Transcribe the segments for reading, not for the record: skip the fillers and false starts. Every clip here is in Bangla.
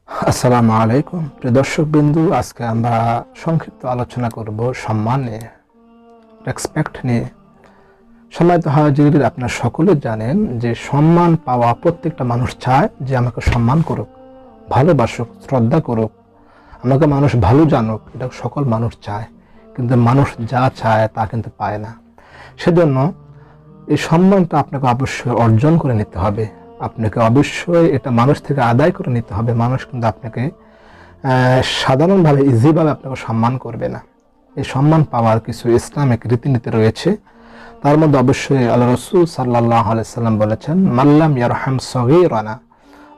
আসসালামু আলাইকুম প্রিয় দর্শক বিন্দু, আজকে আমরা সংক্ষিপ্ত আলোচনা করব সম্মান নিয়ে, রেসপেক্ট নিয়ে। সম্মানিত হাজির, আপনারা সকলে জানেন যে সম্মান পাওয়া প্রত্যেকটা মানুষ চায় যে আমাকে সম্মান করুক, ভালোবাসুক, শ্রদ্ধা করুক, আমাকে মানুষ ভালো জানুক। এটা সকল মানুষ চায়, কিন্তু মানুষ যা চায় তা কিন্তু পায় না। সেজন্য এই সম্মানটা আপনাকে অবশ্যই অর্জন করে নিতে হবে। আপনাকে অবশ্যই এটা মানুষ থেকে আদায় করে নিতে হবে। মানুষ কিন্তু আপনাকে সাধারণভাবে ইজিভাবে আপনাকে সম্মান করবে না। এই সম্মান পাওয়ার কিছু ইসলামিক রীতিনীতি রয়েছে। তার মধ্যে অবশ্যই আল্লাহ রসুল সাল্লাল্লাহু আলাইহি সাল্লাম বলেছেন, মাল্লাম ইয়ারহাম সগীরানা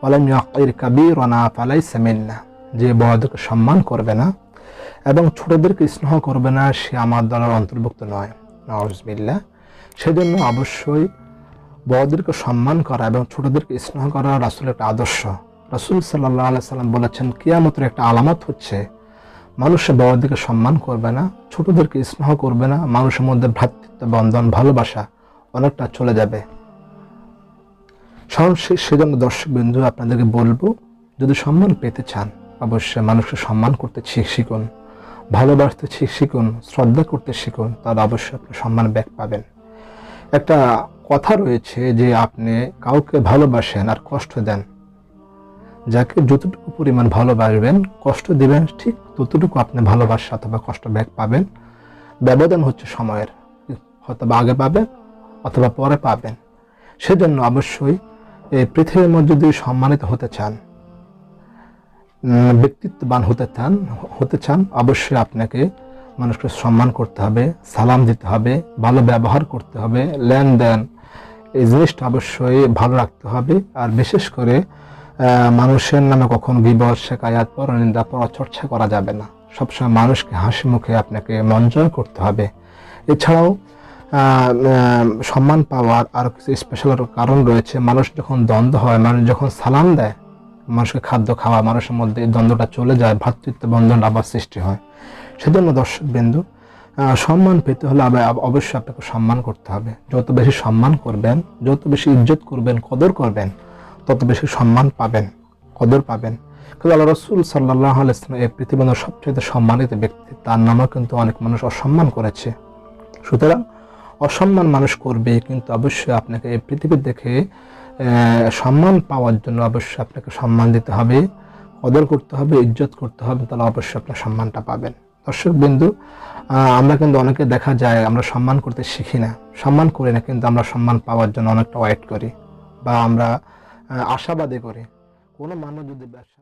ওয়ালাম ইয়াকির কাবীরানা ফালাইসা মিন্না। যে বড়দেরকে সম্মান করবে না এবং ছোটদেরকে স্নেহ করবে না, সে আমার দলের অন্তর্ভুক্ত নয়। নাউজুবিল্লাহ। সেজন্য অবশ্যই বড়দেরকে সম্মান করা এবং ছোটদেরকে স্নেহ করা রাসূলের একটা আদর্শ। রাসূল সাল্লাল্লাহু আলাইহি সাল্লাম বলেছেন, কিয়ামতের একটা আলামত হচ্ছে মানুষ বড়দেরকে সম্মান করবে না, ছোটদেরকে স্নেহ করবে না, মানুষের মধ্যে ভ্রাতৃত্ব বন্ধন, ভালোবাসা অনেকটা চলে যাবে। সেজন্য দর্শক বিন্দু, আপনাদেরকে বলবো, যদি সম্মান পেতে চান অবশ্যই মানুষকে সম্মান করতে শিখুন, ভালোবাসতে শিখুন, শ্রদ্ধা করতে শিখুন, তাহলে অবশ্যই আপনি সম্মান ব্যাক পাবেন। একটা কথা রয়েছে যে আপনি কাউকে ভালোবাসেন আর কষ্ট দেন, যাকে যতটুকু পরিমাণ ভালোবাসবেন, কষ্ট দিবেন, ঠিক ততটুকু আপনি ভালোবাসা অথবা কষ্ট ব্যাক পাবেন। ব্যবধান হচ্ছে সময়ের, হয়তো আগে পাবেন অথবা পরে পাবেন। সেজন্য অবশ্যই এই পৃথিবীর মধ্যে যদি সম্মানিত হতে চান, ব্যক্তিত্ববান হতে চান অবশ্যই আপনাকে মানুষকে সম্মান করতে হবে, সালাম দিতে হবে, ভালো ব্যবহার করতে হবে, লেনদেন এই জিনিসটা অবশ্যই ভালো রাখতে হবে। আর বিশেষ করে মানুষের নামে কখনো গীবত, শিকায়াত, পরনিন্দা, পরচর্চা করা যাবে না। সবসময় মানুষকে হাসি মুখে আপনাকে মন জয় করতে হবে। এছাড়াও সম্মান পাওয়ার আরও কিছু স্পেশাল কারণ রয়েছে। মানুষ যখন দ্বন্দ্ব হয়, মানুষ যখন সালাম দেয়, মানুষকে খাদ্য খাওয়া, মানুষের মধ্যে এই দ্বন্দ্বটা চলে যায়, ভ্রাতৃত্ব বন্ধন আবার সৃষ্টি হয়। সেজন্য দর্শক বিন্দু, সম্মান পেতে হলে অবশ্যই আপনাকে সম্মান করতে হবে। যত বেশি সম্মান করবেন, যত বেশি ইজ্জত করবেন, কদর করবেন, তত বেশি সম্মান পাবেন, কদর পাবেন। কিন্তু আল্লাহ রসুল সাল্লাল্লাহু আলাইহি ওয়াসাল্লাম এই পৃথিবীর সবচেয়ে সম্মানিত ব্যক্তি, তার নামও কিন্তু অনেক মানুষ অসম্মান করেছে। সুতরাং অসম্মান মানুষ করবে, কিন্তু অবশ্যই আপনাকে এই পৃথিবী দেখে সম্মান পাওয়ার জন্য অবশ্যই আপনাকে সম্মান দিতে হবে, কদর করতে হবে, ইজ্জত করতে হবে, তাহলে অবশ্যই আপনার সম্মানটা পাবেন। দর্শক বিন্দু, আমরা কিন্তু অনেকে দেখা যায় আমরা সম্মান করতে শিখি না, সম্মান করি না, কিন্তু আমরা সম্মান পাওয়ার জন্য অনেকটা ওয়েট করি বা আমরা আশাবাদী করি। কোনো মানুষ যদি ব্যবসা